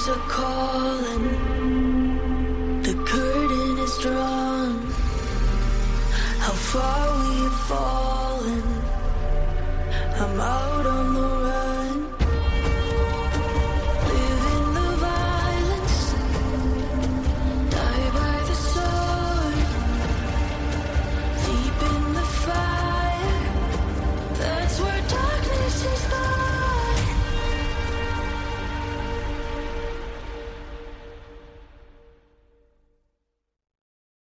are calling. The curtain is drawn. How far we've fallen. I'm out on the run. Live in the violence. Die by the sword. Deep in the fire. That's where darkness is gone.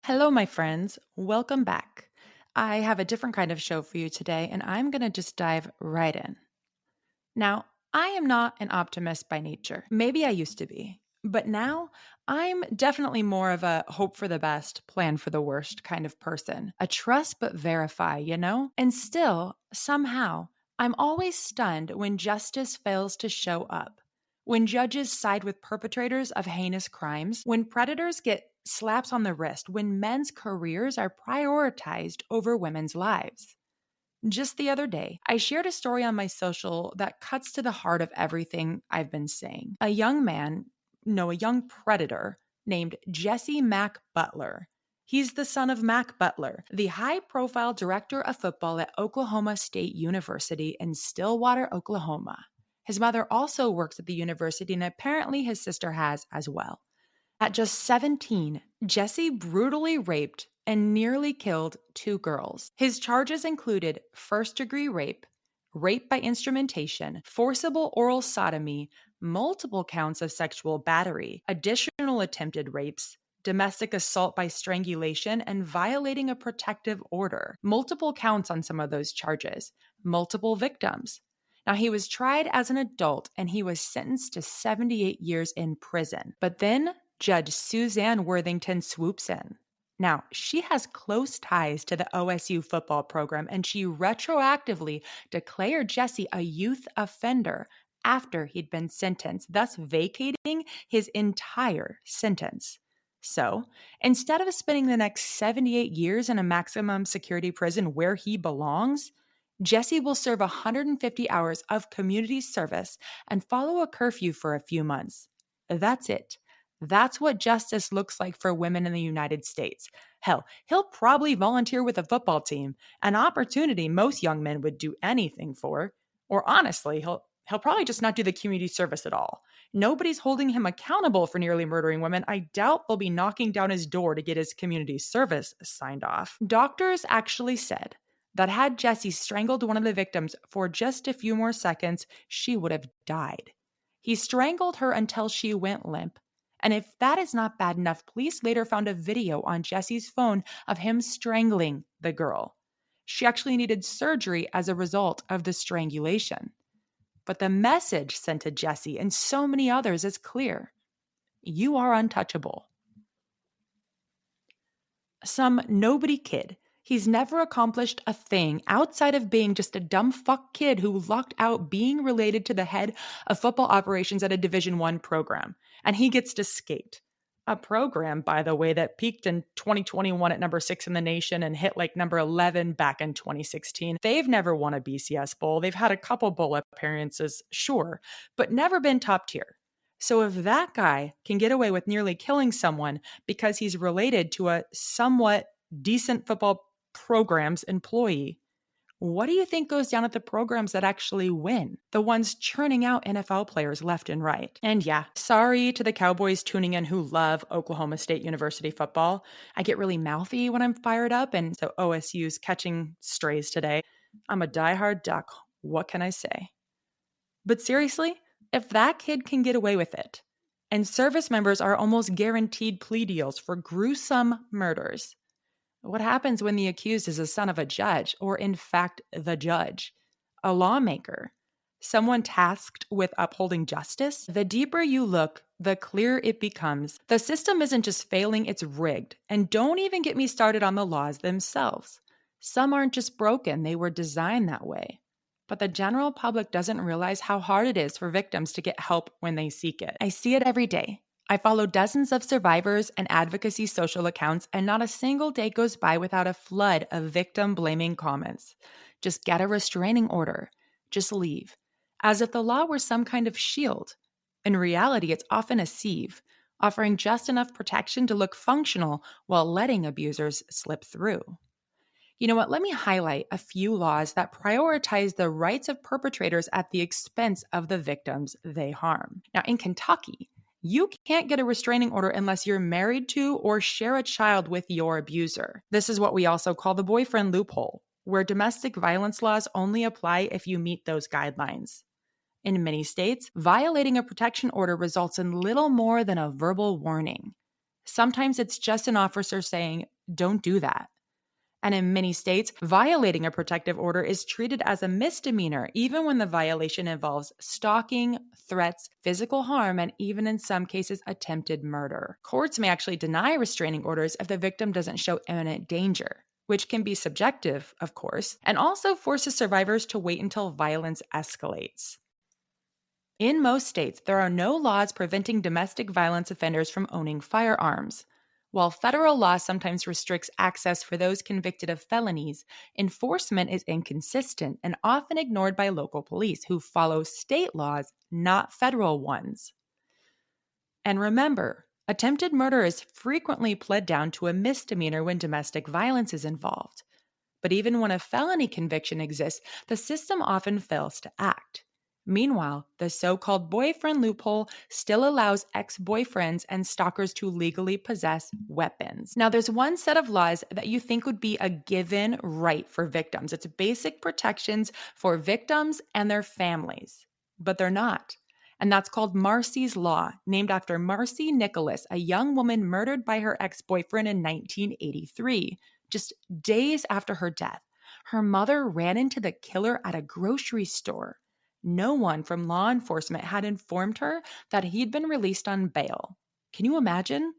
Hello, my friends. Welcome back. I have a different kind of show for you today, and I'm going to just dive right in. Now, I am not an optimist by nature. Maybe I used to be, but now I'm definitely more of a hope for the best, plan for the worst kind of person. A trust but verify, you know? And still, somehow, I'm always stunned when justice fails to show up. When judges side with perpetrators of heinous crimes, when predators get slaps on the wrist, when men's careers are prioritized over women's lives. Just the other day, I shared a story on my social that cuts to the heart of everything I've been saying. A young predator named Jesse Mac Butler. He's the son of Mac Butler, the high-profile director of football at Oklahoma State University in Stillwater, Oklahoma. His mother also works at the university, and apparently his sister has as well. At just 17, Jesse brutally raped and nearly killed 2 girls. His charges included first-degree rape, rape by instrumentation, forcible oral sodomy, multiple counts of sexual battery, additional attempted rapes, domestic assault by strangulation, and violating a protective order. Multiple counts on some of those charges, multiple victims. Now, he was tried as an adult and he was sentenced to 78 years in prison. But then Judge Suzanne Worthington swoops in. Now, she has close ties to the OSU football program, and she retroactively declared Jesse a youth offender after he'd been sentenced, thus vacating his entire sentence. So, instead of spending the next 78 years in a maximum security prison where he belongs, Jesse will serve 150 hours of community service and follow a curfew for a few months. That's it. That's what justice looks like for women in the United States. Hell, he'll probably volunteer with a football team, an opportunity most young men would do anything for. Or honestly, he'll probably just not do the community service at all. Nobody's holding him accountable for nearly murdering women. I doubt they'll be knocking down his door to get his community service signed off. Doctors actually said that had Jesse strangled one of the victims for just a few more seconds, she would have died. He strangled her until she went limp. And if that is not bad enough, police later found a video on Jesse's phone of him strangling the girl. She actually needed surgery as a result of the strangulation. But the message sent to Jesse and so many others is clear. You are untouchable. Some nobody kid. He's never accomplished a thing outside of being just a dumb fuck kid who lucked out being related to the head of football operations at a Division I program. And he gets to skate. A program, by the way, that peaked in 2021 at number 6 in the nation and hit like number 11 back in 2016. They've never won a BCS bowl. They've had a couple bowl appearances, sure, but never been top tier. So if that guy can get away with nearly killing someone because he's related to a somewhat decent football program's employee, what do you think goes down at the programs that actually win? The ones churning out NFL players left and right. And yeah, sorry to the Cowboys tuning in who love Oklahoma State University football. I get really mouthy when I'm fired up, and so OSU's catching strays today. I'm a diehard Duck. What can I say? But seriously, if that kid can get away with it, and service members are almost guaranteed plea deals for gruesome murders, what happens when the accused is a son of a judge, or in fact, the judge, a lawmaker, someone tasked with upholding justice? The deeper you look, the clearer it becomes. The system isn't just failing, it's rigged. And don't even get me started on the laws themselves. Some aren't just broken, they were designed that way. But the general public doesn't realize how hard it is for victims to get help when they seek it. I see it every day. I follow dozens of survivors and advocacy social accounts, and not a single day goes by without a flood of victim-blaming comments. Just get a restraining order. Just leave. As if the law were some kind of shield. In reality, it's often a sieve, offering just enough protection to look functional while letting abusers slip through. You know what? Let me highlight a few laws that prioritize the rights of perpetrators at the expense of the victims they harm. Now, in Kentucky, you can't get a restraining order unless you're married to or share a child with your abuser. This is what we also call the boyfriend loophole, where domestic violence laws only apply if you meet those guidelines. In many states, violating a protection order results in little more than a verbal warning. Sometimes it's just an officer saying, "Don't do that." And in many states, violating a protective order is treated as a misdemeanor, even when the violation involves stalking, threats, physical harm, and even in some cases, attempted murder. Courts may actually deny restraining orders if the victim doesn't show imminent danger, which can be subjective, of course, and also forces survivors to wait until violence escalates. In most states, there are no laws preventing domestic violence offenders from owning firearms. While federal law sometimes restricts access for those convicted of felonies, enforcement is inconsistent and often ignored by local police who follow state laws, not federal ones. And remember, attempted murder is frequently pled down to a misdemeanor when domestic violence is involved. But even when a felony conviction exists, the system often fails to act. Meanwhile, the so-called boyfriend loophole still allows ex-boyfriends and stalkers to legally possess weapons. Now, there's one set of laws that you think would be a given right for victims. It's basic protections for victims and their families, but they're not. And that's called Marsy's Law, named after Marcy Nicholas, a young woman murdered by her ex-boyfriend in 1983. Just days after her death, her mother ran into the killer at a grocery store. No one from law enforcement had informed her that he'd been released on bail. Can you imagine?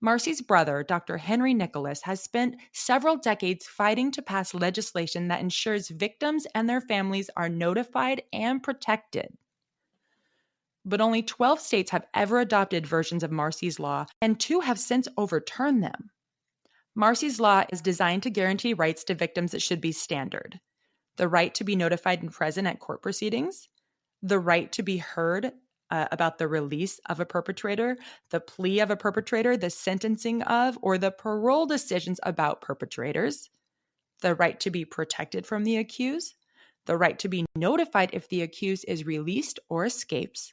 Marcy's brother, Dr. Henry Nicholas, has spent several decades fighting to pass legislation that ensures victims and their families are notified and protected. But only 12 states have ever adopted versions of Marcy's Law, and 2 have since overturned them. Marcy's Law is designed to guarantee rights to victims that should be standard: the right to be notified and present at court proceedings, the right to be heard about the release of a perpetrator, the plea of a perpetrator, the sentencing of, or the parole decisions about perpetrators, the right to be protected from the accused, the right to be notified if the accused is released or escapes,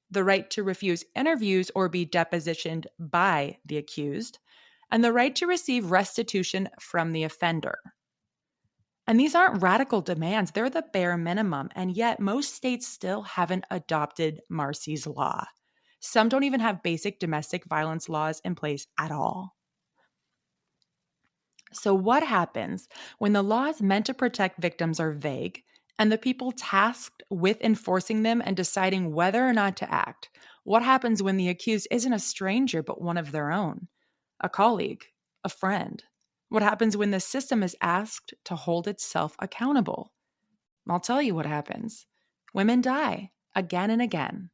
the right to refuse interviews or be depositioned by the accused, and the right to receive restitution from the offender. And these aren't radical demands, they're the bare minimum, and yet most states still haven't adopted Marcy's Law. Some don't even have basic domestic violence laws in place at all. So what happens when the laws meant to protect victims are vague, and the people tasked with enforcing them and deciding whether or not to act? What happens when the accused isn't a stranger but one of their own? A colleague, a friend? What happens when the system is asked to hold itself accountable? I'll tell you what happens. Women die again and again.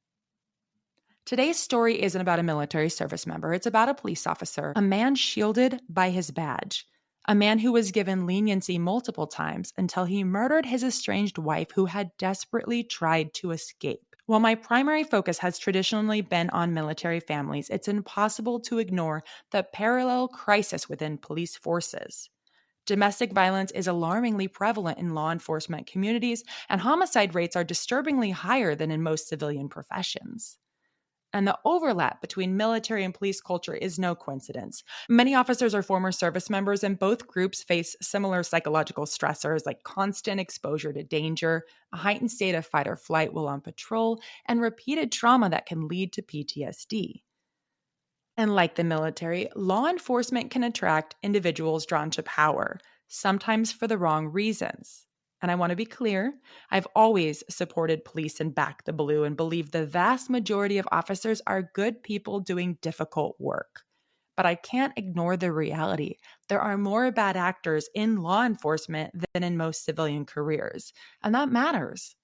Today's story isn't about a military service member. It's about a police officer, a man shielded by his badge, a man who was given leniency multiple times until he murdered his estranged wife who had desperately tried to escape. While my primary focus has traditionally been on military families, it's impossible to ignore the parallel crisis within police forces. Domestic violence is alarmingly prevalent in law enforcement communities, and homicide rates are disturbingly higher than in most civilian professions. And the overlap between military and police culture is no coincidence. Many officers are former service members, and both groups face similar psychological stressors like constant exposure to danger, a heightened state of fight or flight while on patrol, and repeated trauma that can lead to PTSD. And like the military, law enforcement can attract individuals drawn to power, sometimes for the wrong reasons. And I want to be clear, I've always supported police and backed the blue and believe the vast majority of officers are good people doing difficult work. But I can't ignore the reality. There are more bad actors in law enforcement than in most civilian careers, and that matters.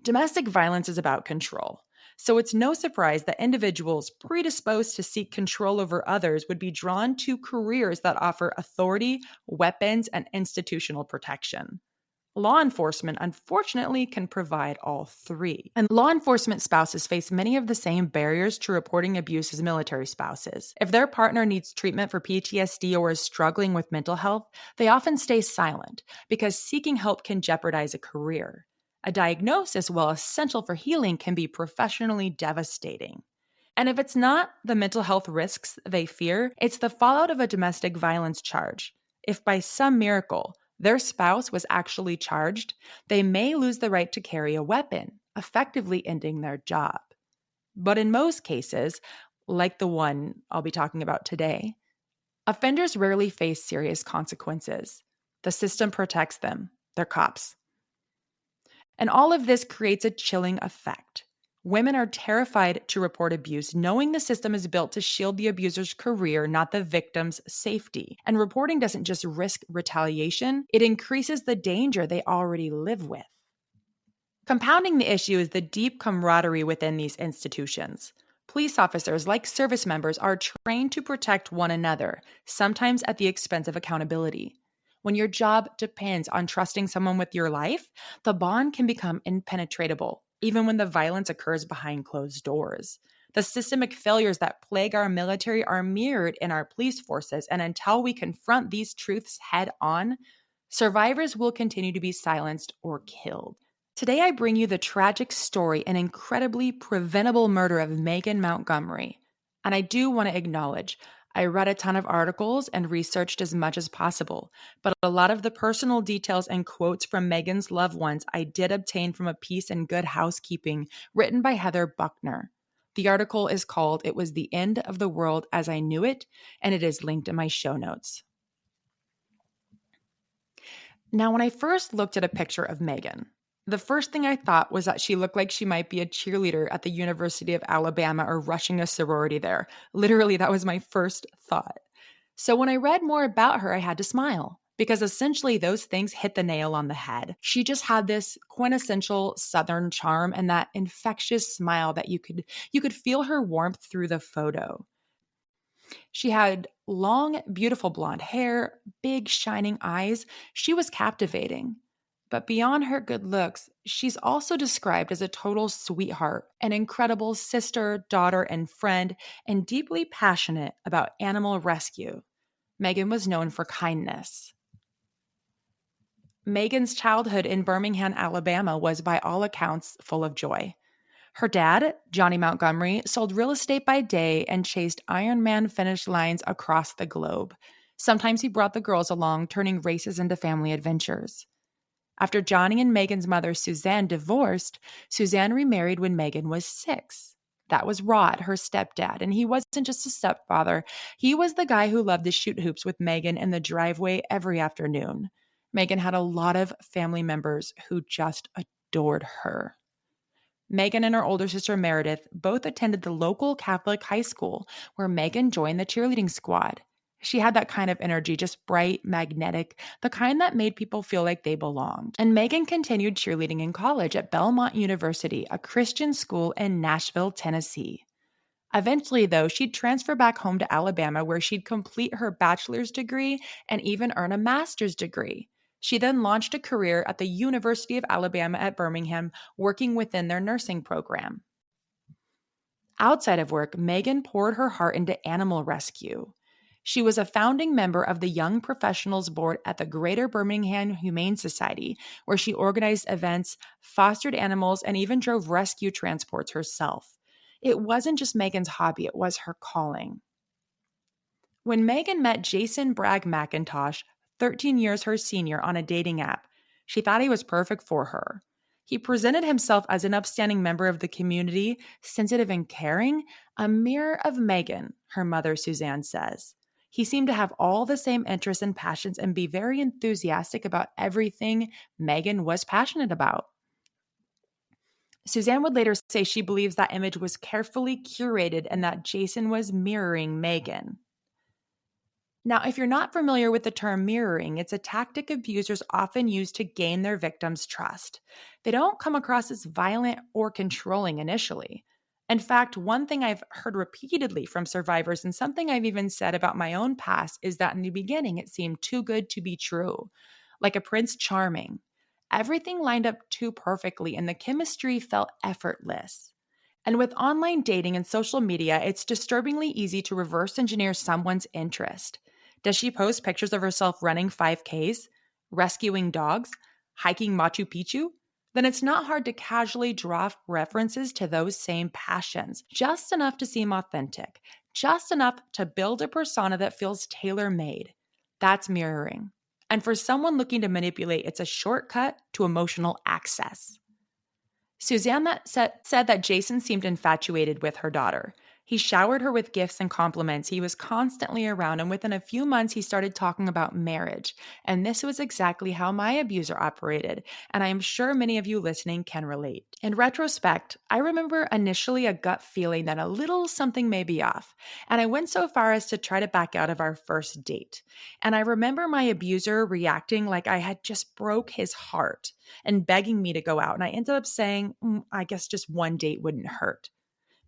Domestic violence is about control. So it's no surprise that individuals predisposed to seek control over others would be drawn to careers that offer authority, weapons, and institutional protection. Law enforcement, unfortunately, can provide all three. And law enforcement spouses face many of the same barriers to reporting abuse as military spouses. If their partner needs treatment for PTSD or is struggling with mental health, they often stay silent because seeking help can jeopardize a career. A diagnosis, while essential for healing, can be professionally devastating. And if it's not the mental health risks they fear, it's the fallout of a domestic violence charge. If by some miracle their spouse was actually charged, they may lose the right to carry a weapon, effectively ending their job. But in most cases, like the one I'll be talking about today, offenders rarely face serious consequences. The system protects them, they're cops. And all of this creates a chilling effect. Women are terrified to report abuse, knowing the system is built to shield the abuser's career, not the victim's safety. And reporting doesn't just risk retaliation, it increases the danger they already live with. Compounding the issue is the deep camaraderie within these institutions. Police officers, like service members, are trained to protect one another, sometimes at the expense of accountability. When your job depends on trusting someone with your life, the bond can become impenetrable, even when the violence occurs behind closed doors. The systemic failures that plague our military are mirrored in our police forces, and until we confront these truths head on, survivors will continue to be silenced or killed. Today, I bring you the tragic story and incredibly preventable murder of Megan Montgomery. And I do want to acknowledge, I read a ton of articles and researched as much as possible, but a lot of the personal details and quotes from Megan's loved ones I did obtain from a piece in Good Housekeeping written by Heather Buckner. The article is called "It Was the End of the World as I Knew It," and it is linked in my show notes. Now, when I first looked at a picture of Megan, the first thing I thought was that she looked like she might be a cheerleader at the University of Alabama or rushing a sorority there. Literally, that was my first thought. So when I read more about her, I had to smile because essentially those things hit the nail on the head. She just had this quintessential Southern charm and that infectious smile that you could feel her warmth through the photo. She had long, beautiful blonde hair, big, shining eyes. She was captivating. But beyond her good looks, she's also described as a total sweetheart, an incredible sister, daughter, and friend, and deeply passionate about animal rescue. Megan was known for kindness. Megan's childhood in Birmingham, Alabama was by all accounts full of joy. Her dad, Johnny Montgomery, sold real estate by day and chased Ironman finish lines across the globe. Sometimes he brought the girls along, turning races into family adventures. After Johnny and Megan's mother, Suzanne, divorced, Suzanne remarried when Megan was 6. That was Rod, her stepdad, and he wasn't just a stepfather. He was the guy who loved to shoot hoops with Megan in the driveway every afternoon. Megan had a lot of family members who just adored her. Megan and her older sister Meredith both attended the local Catholic high school where Megan joined the cheerleading squad. She had that kind of energy, just bright, magnetic, the kind that made people feel like they belonged. And Megan continued cheerleading in college at Belmont University, a Christian school in Nashville, Tennessee. Eventually, though, she'd transfer back home to Alabama where she'd complete her bachelor's degree and even earn a master's degree. She then launched a career at the University of Alabama at Birmingham, working within their nursing program. Outside of work, Megan poured her heart into animal rescue. She was a founding member of the Young Professionals Board at the Greater Birmingham Humane Society, where she organized events, fostered animals, and even drove rescue transports herself. It wasn't just Megan's hobby, it was her calling. When Megan met Jason McIntosh, 13 years her senior, on a dating app, she thought he was perfect for her. He presented himself as an upstanding member of the community, sensitive and caring, a mirror of Megan, her mother Suzanne says. He seemed to have all the same interests and passions and be very enthusiastic about everything Megan was passionate about. Suzanne would later say she believes that image was carefully curated and that Jason was mirroring Megan. Now, if you're not familiar with the term mirroring, it's a tactic abusers often use to gain their victims' trust. They don't come across as violent or controlling initially. In fact, one thing I've heard repeatedly from survivors, and something I've even said about my own past, is that in the beginning it seemed too good to be true, like a Prince Charming. Everything lined up too perfectly and the chemistry felt effortless. And with online dating and social media, it's disturbingly easy to reverse engineer someone's interest. Does she post pictures of herself running 5Ks, rescuing dogs, hiking Machu Picchu? Then it's not hard to casually draw references to those same passions, just enough to seem authentic, just enough to build a persona that feels tailor made. That's mirroring. And for someone looking to manipulate, it's a shortcut to emotional access. Suzanne said that Jason seemed infatuated with her daughter. He showered her with gifts and compliments. He was constantly around, and within a few months, he started talking about marriage. And this was exactly how my abuser operated, and I am sure many of you listening can relate. In retrospect, I remember initially a gut feeling that a little something may be off, and I went so far as to try to back out of our first date. And I remember my abuser reacting like I had just broke his heart and begging me to go out. And I ended up saying, I guess just one date wouldn't hurt.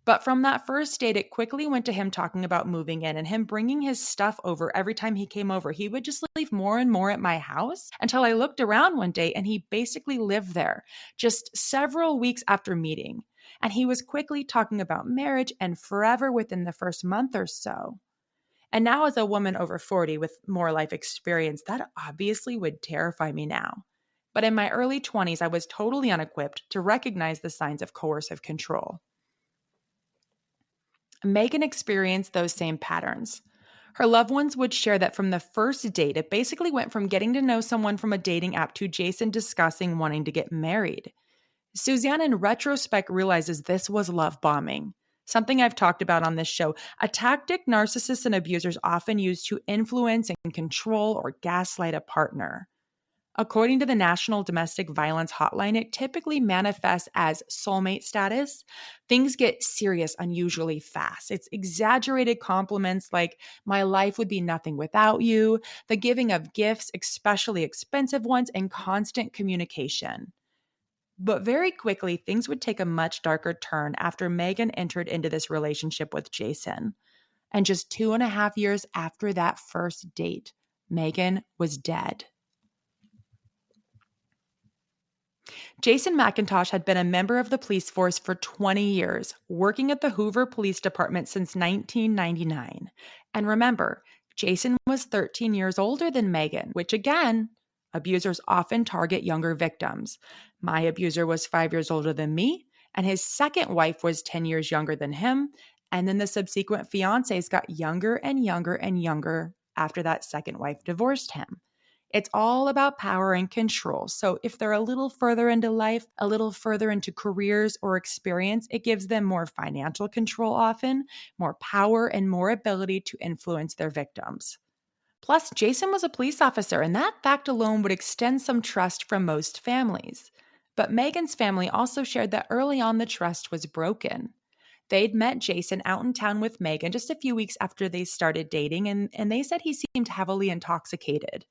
But from that first date, it quickly went to him talking about moving in and him bringing his stuff over every time he came over. He would just leave more and more at my house until I looked around one day and he basically lived there just several weeks after meeting. And he was quickly talking about marriage and forever within the first month or so. And now, as a woman over 40 with more life experience, that obviously would terrify me now. But in my early 20s, I was totally unequipped to recognize the signs of coercive control. Megan experienced those same patterns. Her loved ones would share that from the first date, it basically went from getting to know someone from a dating app to Jason discussing wanting to get married. Suzanne, in retrospect, realizes this was love bombing, something I've talked about on this show, a tactic narcissists and abusers often use to influence and control or gaslight a partner. According to the National Domestic Violence Hotline, it typically manifests as soulmate status. Things get serious unusually fast. It's exaggerated compliments like, my life would be nothing without you, the giving of gifts, especially expensive ones, and constant communication. But very quickly, things would take a much darker turn after Megan entered into this relationship with Jason. And just 2.5 years after that first date, Megan was dead. Jason McIntosh had been a member of the police force for 20 years, working at the Hoover Police Department since 1999. And remember, Jason was 13 years older than Megan, which again, abusers often target younger victims. My abuser was 5 years older than me, and his second wife was 10 years younger than him. And then the subsequent fiancés got younger and younger and younger after that second wife divorced him. It's all about power and control. So if they're a little further into life, a little further into careers or experience, it gives them more financial control often, more power, and more ability to influence their victims. Plus, Jason was a police officer, and that fact alone would extend some trust from most families. But Megan's family also shared that early on the trust was broken. They'd met Jason out in town with Megan just a few weeks after they started dating, and they said he seemed heavily intoxicated.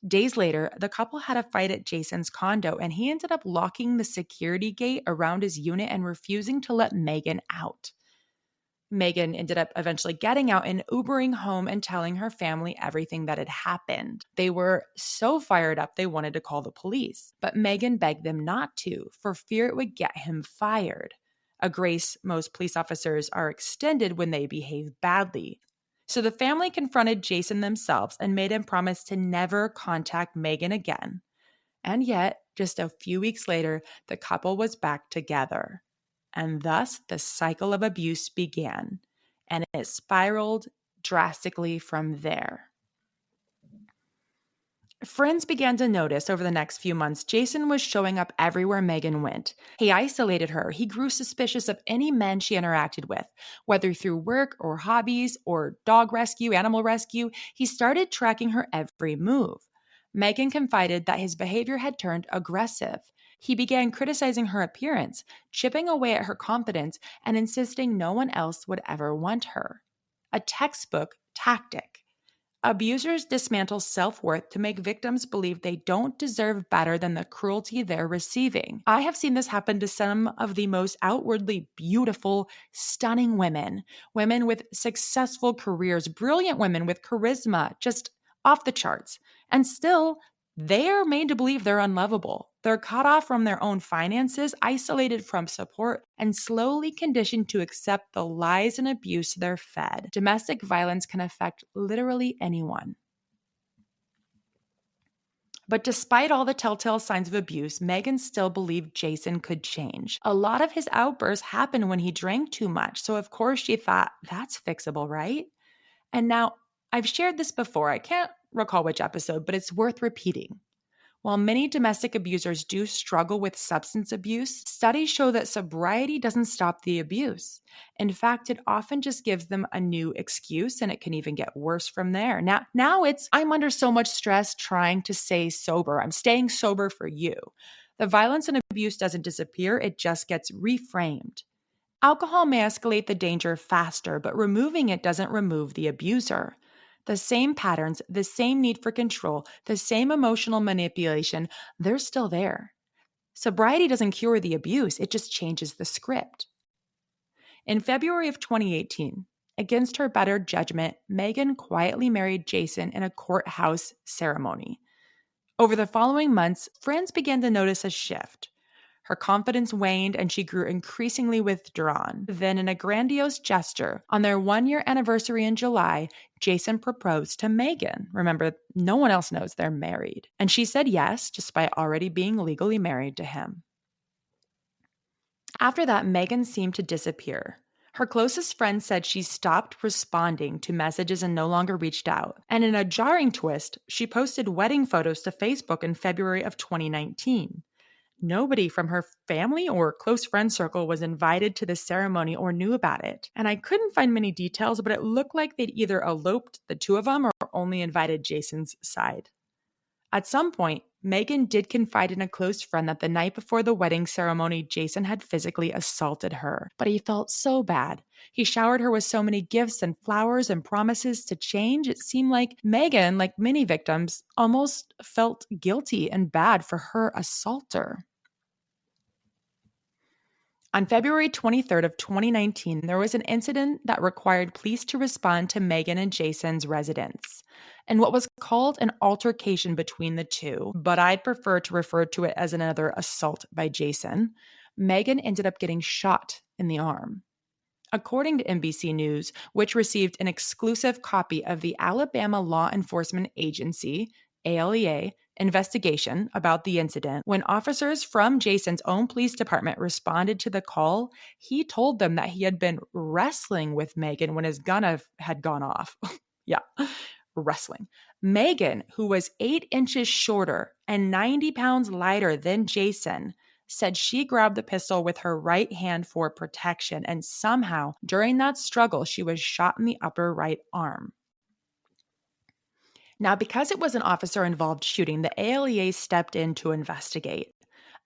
Days later, the couple had a fight at Jason's condo, and he ended up locking the security gate around his unit and refusing to let Megan out. Megan ended up eventually getting out and Ubering home and telling her family everything that had happened. They were so fired up they wanted to call the police, but Megan begged them not to for fear it would get him fired, a grace most police officers are extended when they behave badly. So the family confronted Jason themselves and made him promise to never contact Megan again. And yet, just a few weeks later, the couple was back together. And thus, the cycle of abuse began, and it spiraled drastically from there. Friends began to notice over the next few months Jason was showing up everywhere Megan went. He isolated her. He grew suspicious of any men she interacted with, whether through work or hobbies or dog rescue, animal rescue. He started tracking her every move. Megan confided that his behavior had turned aggressive. He began criticizing her appearance, chipping away at her confidence, and insisting no one else would ever want her. A textbook tactic. Abusers dismantle self-worth to make victims believe they don't deserve better than the cruelty they're receiving. I have seen this happen to some of the most outwardly beautiful, stunning women with successful careers, brilliant women with charisma, just off the charts. And still, They are made to believe they're unlovable. They're cut off from their own finances, isolated from support, and slowly conditioned to accept the lies and abuse they're fed. Domestic violence can affect literally anyone. But despite all the telltale signs of abuse, Megan still believed Jason could change. A lot of his outbursts happened when he drank too much, so of course she thought, that's fixable, right? And now, I've shared this before, I can't recall which episode, but it's worth repeating. While many domestic abusers do struggle with substance abuse, studies show that sobriety doesn't stop the abuse. In fact, it often just gives them a new excuse, and it can even get worse from there. Now it's, I'm under so much stress trying to stay sober. I'm staying sober for you. The violence and abuse doesn't disappear, it just gets reframed. Alcohol may escalate the danger faster, but removing it doesn't remove the abuser. The same patterns, the same need for control, the same emotional manipulation, they're still there. Sobriety doesn't cure the abuse, it just changes the script. In February of 2018, against her better judgment, Megan quietly married Jason in a courthouse ceremony. Over the following months, friends began to notice a shift. Her confidence waned and she grew increasingly withdrawn. Then, in a grandiose gesture, on their 1-year anniversary in July, Jason proposed to Megan. Remember, no one else knows they're married. And she said yes, despite already being legally married to him. After that, Megan seemed to disappear. Her closest friend said she stopped responding to messages and no longer reached out. And in a jarring twist, she posted wedding photos to Facebook in February of 2019. Nobody from her family or close friend circle was invited to the ceremony or knew about it. And I couldn't find many details, but it looked like they'd either eloped, the two of them, or only invited Jason's side. At some point, Megan did confide in a close friend that the night before the wedding ceremony, Jason had physically assaulted her. But he felt so bad. He showered her with so many gifts and flowers and promises to change. It seemed like Megan, like many victims, almost felt guilty and bad for her assaulter. On February 23rd of 2019, there was an incident that required police to respond to Megan and Jason's residence, and what was called an altercation between the two, but I'd prefer to refer to it as another assault by Jason. Megan ended up getting shot in the arm. According to NBC News, which received an exclusive copy of the Alabama Law Enforcement Agency, ALEA, investigation about the incident, when officers from Jason's own police department responded to the call, he told them that he had been wrestling with Megan when his gun had gone off. Yeah, wrestling. Megan, who was 8 inches shorter and 90 pounds lighter than Jason, said she grabbed the pistol with her right hand for protection, and somehow, during that struggle, she was shot in the upper right arm. Now, because it was an officer-involved shooting, the ALEA stepped in to investigate.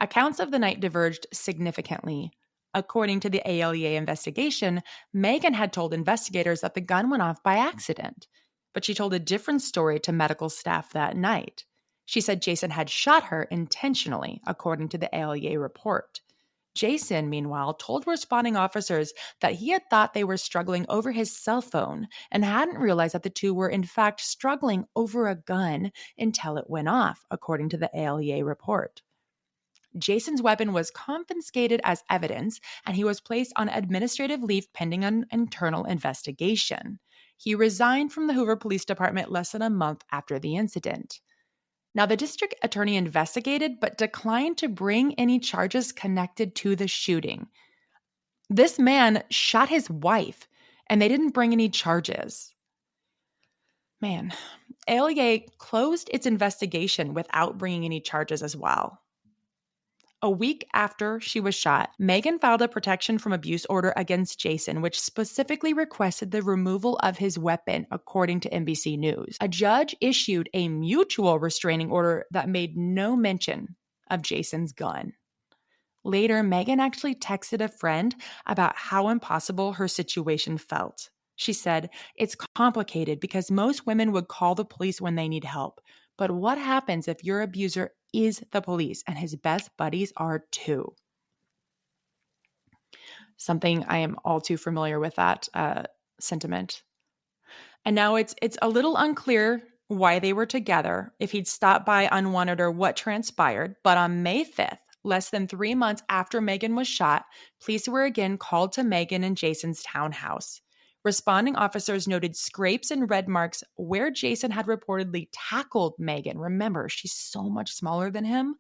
Accounts of the night diverged significantly. According to the ALEA investigation, Megan had told investigators that the gun went off by accident, but she told a different story to medical staff that night. She said Jason had shot her intentionally, according to the ALEA report. Jason, meanwhile, told responding officers that he had thought they were struggling over his cell phone and hadn't realized that the two were in fact struggling over a gun until it went off, according to the ALEA report. Jason's weapon was confiscated as evidence, and he was placed on administrative leave pending an internal investigation. He resigned from the Hoover Police Department less than a month after the incident. Now, the district attorney investigated but declined to bring any charges connected to the shooting. This man shot his wife, and they didn't bring any charges. Man, ALEA closed its investigation without bringing any charges as well. A week after she was shot, Megan filed a protection from abuse order against Jason, which specifically requested the removal of his weapon, according to NBC News. A judge issued a mutual restraining order that made no mention of Jason's gun. Later, Megan actually texted a friend about how impossible her situation felt. She said, "It's complicated because most women would call the police when they need help. But what happens if your abuser is the police and his best buddies are too?" Something I am all too familiar with that sentiment. And now it's a little unclear why they were together, if he'd stopped by unwanted or what transpired. But on May 5th, less than 3 months after Megan was shot, police were again called to Megan and Jason's townhouse. Responding officers noted scrapes and red marks where Jason had reportedly tackled Megan. Remember, she's so much smaller than him.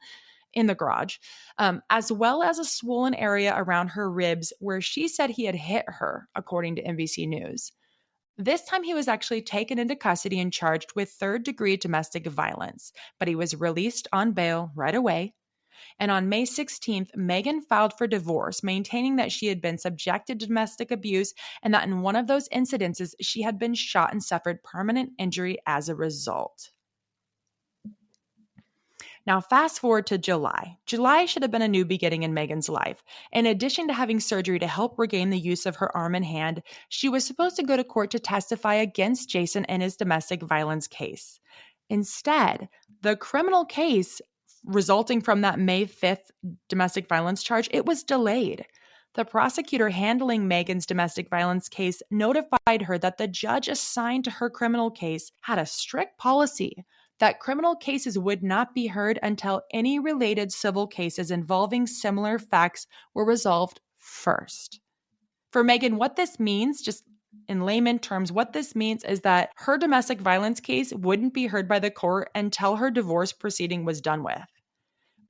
In the garage, as well as a swollen area around her ribs where she said he had hit her, according to NBC News. This time he was actually taken into custody and charged with third-degree domestic violence, but he was released on bail right away. And on May 16th, Megan filed for divorce, maintaining that she had been subjected to domestic abuse and that in one of those incidences, she had been shot and suffered permanent injury as a result. Now, fast forward to July. July should have been a new beginning in Megan's life. In addition to having surgery to help regain the use of her arm and hand, she was supposed to go to court to testify against Jason in his domestic violence case. Instead, the criminal case resulting from that May 5th domestic violence charge, it was delayed. The prosecutor handling Megan's domestic violence case notified her that the judge assigned to her criminal case had a strict policy that criminal cases would not be heard until any related civil cases involving similar facts were resolved first. For Megan, what this means, just in layman terms, what this means is that her domestic violence case wouldn't be heard by the court until her divorce proceeding was done with.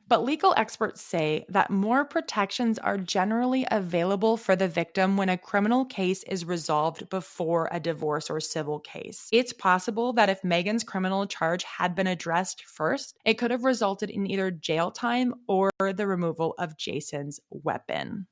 But legal experts say that more protections are generally available for the victim when a criminal case is resolved before a divorce or civil case. It's possible that if Megan's criminal charge had been addressed first, it could have resulted in either jail time or the removal of Jason's weapon.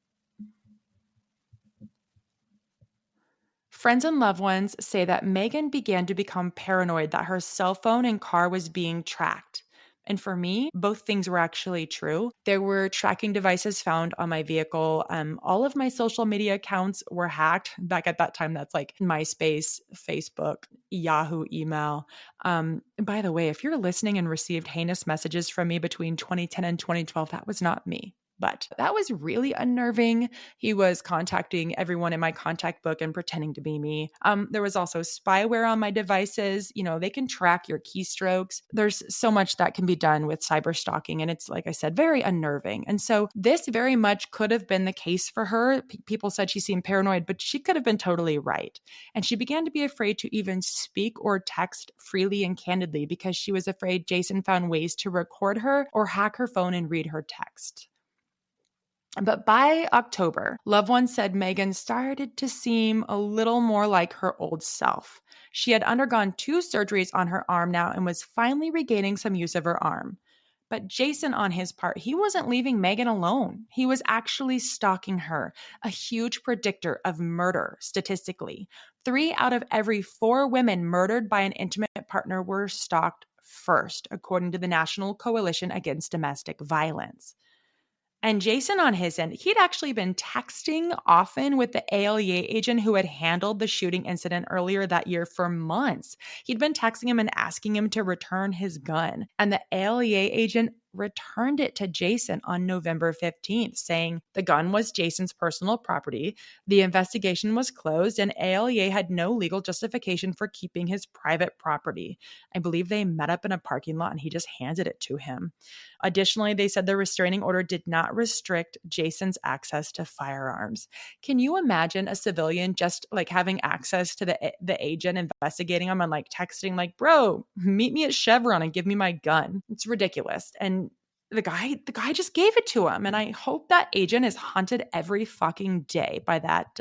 Friends and loved ones say that Megan began to become paranoid that her cell phone and car was being tracked. And for me, both things were actually true. There were tracking devices found on my vehicle. All of my social media accounts were hacked. Back at that time, that's like MySpace, Facebook, Yahoo email. By the way, if you're listening and received heinous messages from me between 2010 and 2012, that was not me. But that was really unnerving. He was contacting everyone in my contact book and pretending to be me. There was also spyware on my devices. You know, they can track your keystrokes. There's so much that can be done with cyber stalking. And it's, like I said, very unnerving. And so this very much could have been the case for her. People said she seemed paranoid, but she could have been totally right. And she began to be afraid to even speak or text freely and candidly because she was afraid Jason found ways to record her or hack her phone and read her text. But by October, loved ones said Megan started to seem a little more like her old self. She had undergone 2 surgeries on her arm now and was finally regaining some use of her arm. But Jason, on his part, he wasn't leaving Megan alone. He was actually stalking her, a huge predictor of murder statistically. 3 out of every 4 women murdered by an intimate partner were stalked first, according to the National Coalition Against Domestic Violence. And Jason, on his end, he'd actually been texting often with the ALEA agent who had handled the shooting incident earlier that year for months. He'd been texting him and asking him to return his gun. And the ALEA agent returned it to Jason on November 15th, saying the gun was Jason's personal property, the investigation was closed, and ALEA had no legal justification for keeping his private property. I believe they met up in a parking lot and he just handed it to him. Additionally, they said the restraining order did not restrict Jason's access to firearms. Can you imagine a civilian just like having access to the agent investigating him and like texting like, bro, meet me at Chevron and give me my gun? It's ridiculous. And the guy just gave it to him. And I hope that agent is haunted every fucking day by that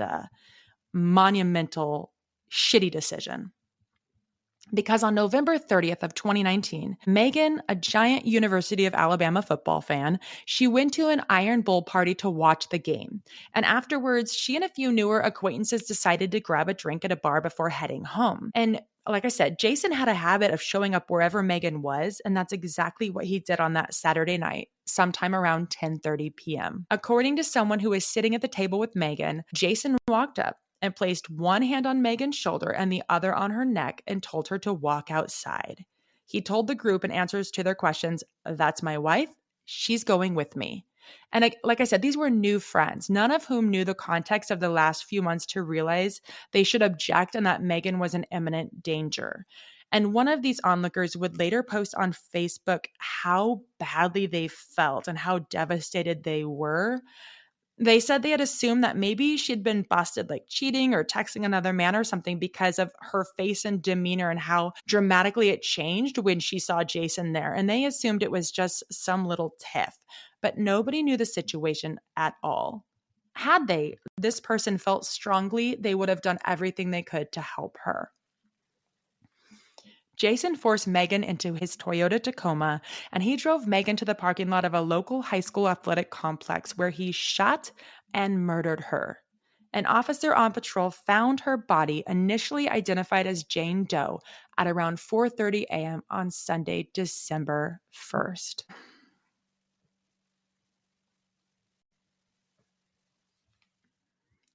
monumental, shitty decision. Because on November 30th of 2019, Megan, a giant University of Alabama football fan, she went to an Iron Bowl party to watch the game. And afterwards, she and a few newer acquaintances decided to grab a drink at a bar before heading home. And like I said, Jason had a habit of showing up wherever Megan was, and that's exactly what he did on that Saturday night, sometime around 10:30 p.m. According to someone who was sitting at the table with Megan, Jason walked up and placed one hand on Megan's shoulder and the other on her neck and told her to walk outside. He told the group in answers to their questions, "That's my wife. She's going with me." And like I said, these were new friends, none of whom knew the context of the last few months to realize they should object and that Megan was in imminent danger. And one of these onlookers would later post on Facebook how badly they felt and how devastated they were. They said they had assumed that maybe she'd been busted like cheating or texting another man or something because of her face and demeanor and how dramatically it changed when she saw Jason there. And they assumed it was just some little tiff. But nobody knew the situation at all. Had they, this person felt strongly they would have done everything they could to help her. Jason forced Megan into his Toyota Tacoma, and he drove Megan to the parking lot of a local high school athletic complex where he shot and murdered her. An officer on patrol found her body, initially identified as Jane Doe, at around 4:30 a.m. on Sunday, December 1st.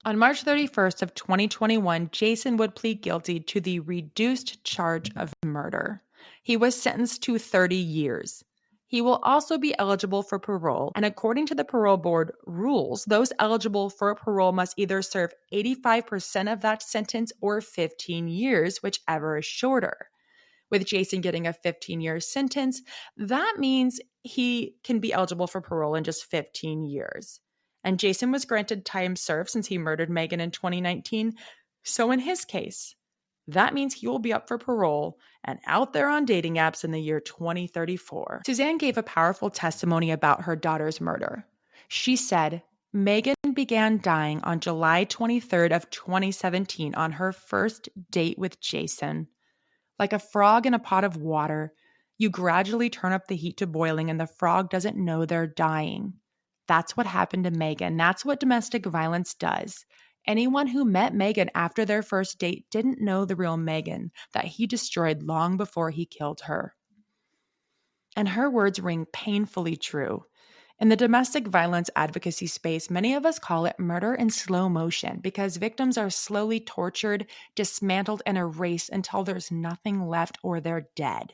On March 31st of 2021, Jason would plead guilty to the reduced charge of murder. He was sentenced to 30 years. He will also be eligible for parole, and according to the parole board rules, those eligible for parole must either serve 85% of that sentence or 15 years, whichever is shorter. With Jason getting a 15-year sentence, that means he can be eligible for parole in just 15 years. And Jason was granted time served since he murdered Megan in 2019. So in his case, that means he will be up for parole and out there on dating apps in the year 2034. Suzanne gave a powerful testimony about her daughter's murder. She said, Megan began dying on July 23rd of 2017 on her first date with Jason. Like a frog in a pot of water, you gradually turn up the heat to boiling and the frog doesn't know they're dying. That's what happened to Megan. That's what domestic violence does. Anyone who met Megan after their first date didn't know the real Megan that he destroyed long before he killed her. And her words ring painfully true. In the domestic violence advocacy space, many of us call it murder in slow motion because victims are slowly tortured, dismantled, and erased until there's nothing left or they're dead.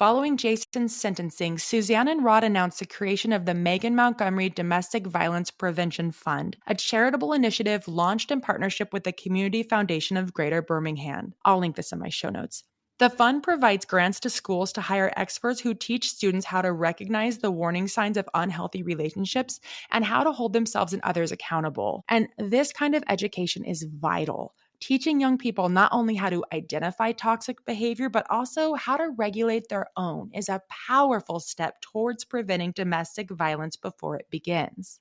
Following Jason's sentencing, Suzanne and Rod announced the creation of the Megan Montgomery Domestic Violence Prevention Fund, a charitable initiative launched in partnership with the Community Foundation of Greater Birmingham. I'll link this in my show notes. The fund provides grants to schools to hire experts who teach students how to recognize the warning signs of unhealthy relationships and how to hold themselves and others accountable. And this kind of education is vital. Teaching young people not only how to identify toxic behavior, but also how to regulate their own is a powerful step towards preventing domestic violence before it begins.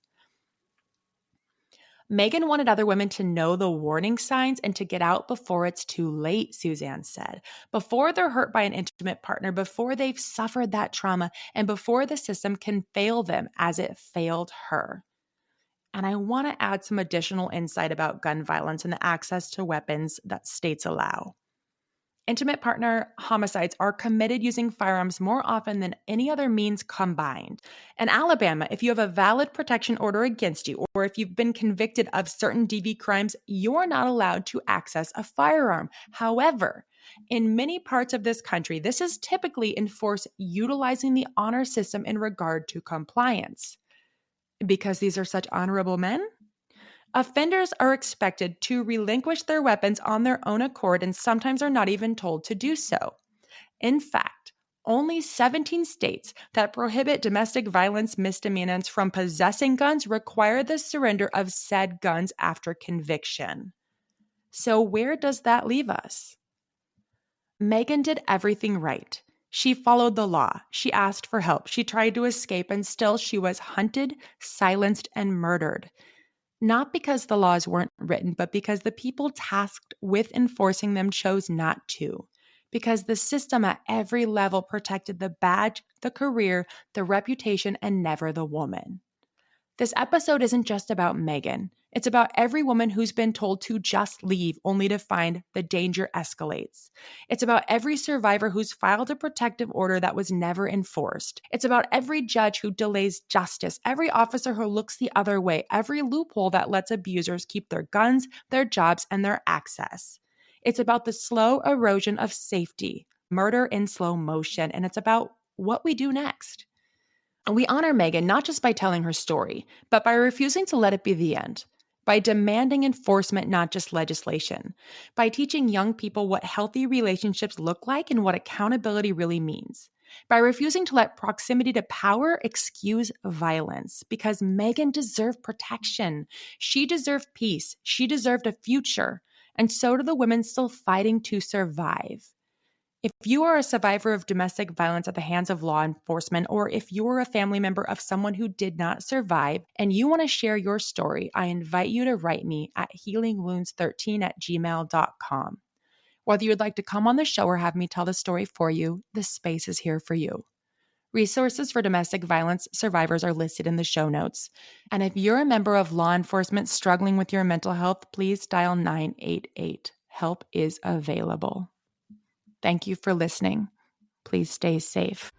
Megan wanted other women to know the warning signs and to get out before it's too late, Suzanne said. Before they're hurt by an intimate partner, before they've suffered that trauma, and before the system can fail them as it failed her. And I want to add some additional insight about gun violence and the access to weapons that states allow. Intimate partner homicides are committed using firearms more often than any other means combined. In Alabama, if you have a valid protection order against you, or if you've been convicted of certain DV crimes, you're not allowed to access a firearm. However, in many parts of this country, this is typically enforced utilizing the honor system in regard to compliance. Because these are such honorable men? Offenders are expected to relinquish their weapons on their own accord and sometimes are not even told to do so. In fact, only 17 states that prohibit domestic violence misdemeanants from possessing guns require the surrender of said guns after conviction. So where does that leave us? Megan did everything right. She followed the law. She asked for help. She tried to escape, and still she was hunted, silenced, and murdered. Not because the laws weren't written, but because the people tasked with enforcing them chose not to. Because the system at every level protected the badge, the career, the reputation, and never the woman. This episode isn't just about Megan. It's about every woman who's been told to just leave only to find the danger escalates. It's about every survivor who's filed a protective order that was never enforced. It's about every judge who delays justice, every officer who looks the other way, every loophole that lets abusers keep their guns, their jobs, and their access. It's about the slow erosion of safety, murder in slow motion, and it's about what we do next. We honor Megan not just by telling her story, but by refusing to let it be the end, by demanding enforcement, not just legislation, by teaching young people what healthy relationships look like and what accountability really means, by refusing to let proximity to power excuse violence, because Megan deserved protection. She deserved peace. She deserved a future. And so do the women still fighting to survive. If you are a survivor of domestic violence at the hands of law enforcement, or if you're a family member of someone who did not survive and you want to share your story, I invite you to write me at healingwounds13@gmail.com. Whether you'd like to come on the show or have me tell the story for you, the space is here for you. Resources for domestic violence survivors are listed in the show notes. And if you're a member of law enforcement struggling with your mental health, please dial 988. Help is available. Thank you for listening. Please stay safe.